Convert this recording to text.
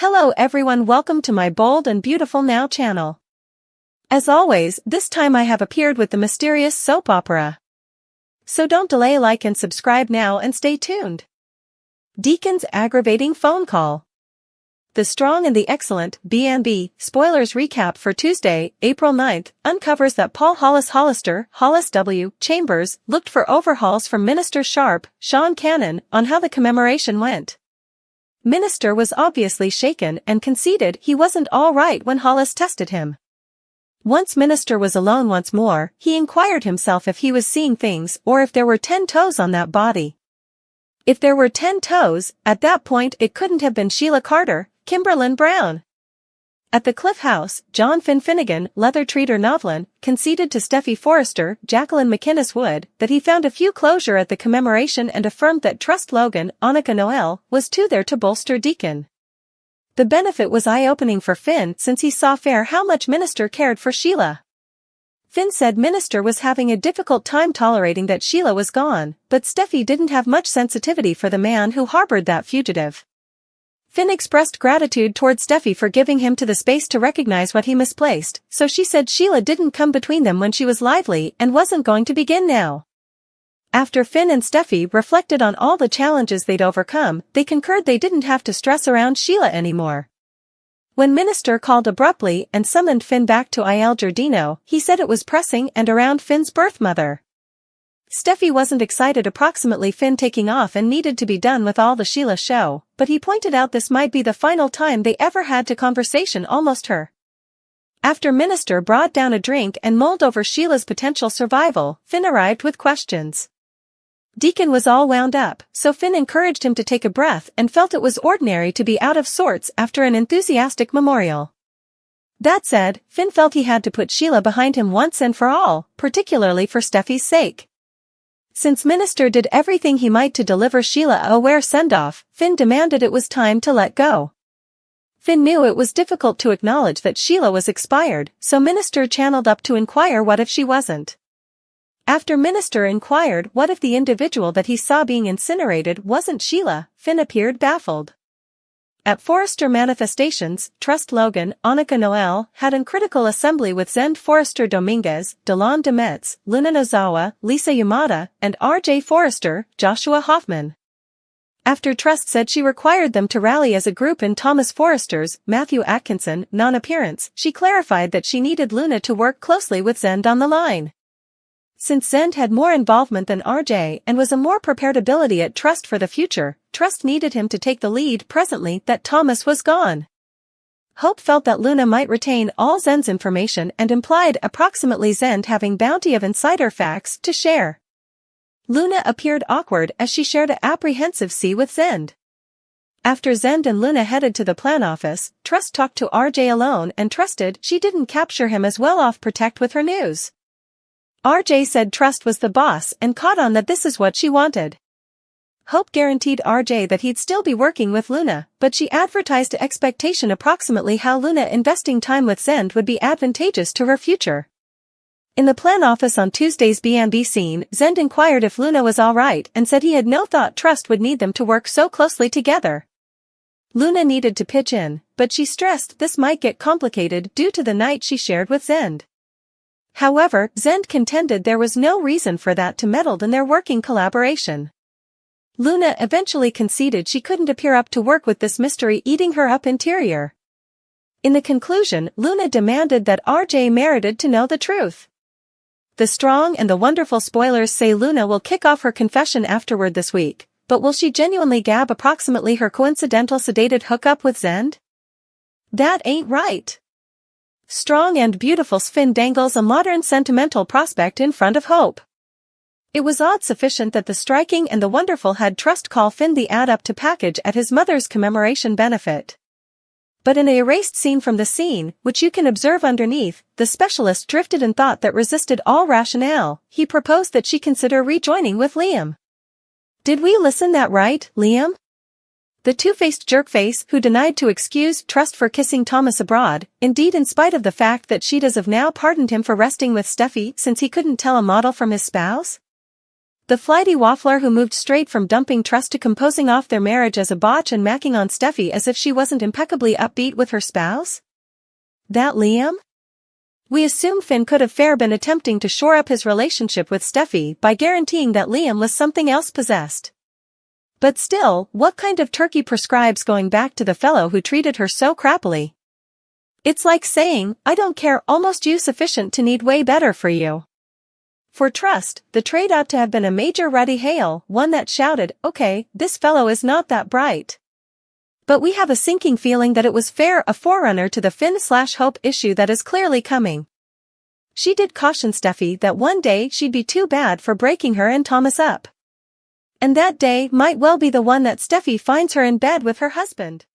Hello everyone, welcome to my bold and beautiful now channel. As always, this time I have appeared with the mysterious soap opera. So don't delay, like and subscribe now and stay tuned. Deacon's aggravating phone call. The Strong and the Excellent, B&B, spoilers recap for Tuesday, April 9th, uncovers that Paul Hollister, Hollis W. Chambers, looked for overhauls from Minister Sharp, Sean Cannon, on how the commemoration went. Minister was obviously shaken and conceded he wasn't all right when Hollis tested him. Once Minister was alone once more, he inquired himself if he was seeing things or if there were 10 toes on that body. If there were 10 toes, at that point it couldn't have been Sheila Carter, Kimberlyn Brown. At the Cliff House, John Finnegan, leather treater Novlin, conceded to Steffi Forrester, Jacqueline McInnes Wood, that he found a few closure at the commemoration and affirmed that Trust Logan, Annika Noel, was too there to bolster Deacon. The benefit was eye-opening for Finn since he saw fair how much Minister cared for Sheila. Finn said Minister was having a difficult time tolerating that Sheila was gone, but Steffi didn't have much sensitivity for the man who harbored that fugitive. Finn expressed gratitude toward Steffi for giving him to the space to recognize what he misplaced, so she said Sheila didn't come between them when she was lively and wasn't going to begin now. After Finn and Steffi reflected on all the challenges they'd overcome, they concurred they didn't have to stress around Sheila anymore. When Minister called abruptly and summoned Finn back to Il Giardino, he said it was pressing and around Finn's birth mother. Steffi wasn't excited approximately Finn taking off and needed to be done with all the Sheila show, but he pointed out this might be the final time they ever had to conversation almost her. After Minister brought down a drink and mulled over Sheila's potential survival, Finn arrived with questions. Deacon was all wound up, so Finn encouraged him to take a breath and felt it was ordinary to be out of sorts after an enthusiastic memorial. That said, Finn felt he had to put Sheila behind him once and for all, particularly for Steffi's sake. Since Minister did everything he might to deliver Sheila a rare send-off, Finn demanded it was time to let go. Finn knew it was difficult to acknowledge that Sheila was expired, so Minister channeled up to inquire what if she wasn't. After Minister inquired what if the individual that he saw being incinerated wasn't Sheila, Finn appeared baffled. At Forrester Manifestations, Trust Logan, Annika Noel, had an critical assembly with Zend Forrester Dominguez, Delon Demetz, Luna Nozawa, Lisa Yamada, and R.J. Forrester, Joshua Hoffman. After Trust said she required them to rally as a group in Thomas Forrester's, Matthew Atkinson, non-appearance, she clarified that she needed Luna to work closely with Zend on the line. Since Zend had more involvement than RJ and was a more prepared ability at Trust for the future, Trust needed him to take the lead presently that Thomas was gone. Hope felt that Luna might retain all Zend's information and implied approximately Zend having bounty of insider facts to share. Luna appeared awkward as she shared an apprehensive see with Zend. After Zend and Luna headed to the plan office, Trust talked to RJ alone and trusted she didn't capture him as well off protect with her news. RJ said Trust was the boss and caught on that this is what she wanted. Hope guaranteed RJ that he'd still be working with Luna, but she advertised to expectation approximately how Luna investing time with Zend would be advantageous to her future. In the plan office on Tuesday's B&B scene, Zend inquired if Luna was alright and said he had no thought Trust would need them to work so closely together. Luna needed to pitch in, but she stressed this might get complicated due to the night she shared with Zend. However, Zend contended there was no reason for that to meddle in their working collaboration. Luna eventually conceded she couldn't appear up to work with this mystery eating her up interior. In the conclusion, Luna demanded that RJ merited to know the truth. The Strong and the Wonderful spoilers say Luna will kick off her confession afterward this week, but will she genuinely gab approximately her coincidental sedated hookup with Zend? That ain't right. Strong and Beautiful's Finn dangles a modern sentimental prospect in front of Hope. It was odd sufficient that the Striking and the Wonderful had Trust call Finn the add-up to package at his mother's commemoration benefit. But in a erased scene from the scene, which you can observe underneath, the specialist drifted in thought that resisted all rationale. He proposed that she consider rejoining with Liam. Did we listen that right, Liam? The two-faced jerkface who denied to excuse Trust for kissing Thomas abroad, indeed in spite of the fact that she'd as of now pardoned him for resting with Steffi since he couldn't tell a model from his spouse? The flighty waffler who moved straight from dumping trust to composing off their marriage as a botch and macking on Steffi as if she wasn't impeccably upbeat with her spouse? That Liam? We assume Finn could have fair been attempting to shore up his relationship with Steffi by guaranteeing that Liam was something else possessed. But still, what kind of turkey prescribes going back to the fellow who treated her so crappily? It's like saying, I don't care, almost you sufficient to need way better for you. For trust, the trade ought to have been a major ruddy hail, one that shouted, okay, this fellow is not that bright. But we have a sinking feeling that it was fair a forerunner to the Finn/Hope issue that is clearly coming. She did caution Steffi that one day she'd be too bad for breaking her and Thomas up. And that day might well be the one that Steffi finds her in bed with her husband.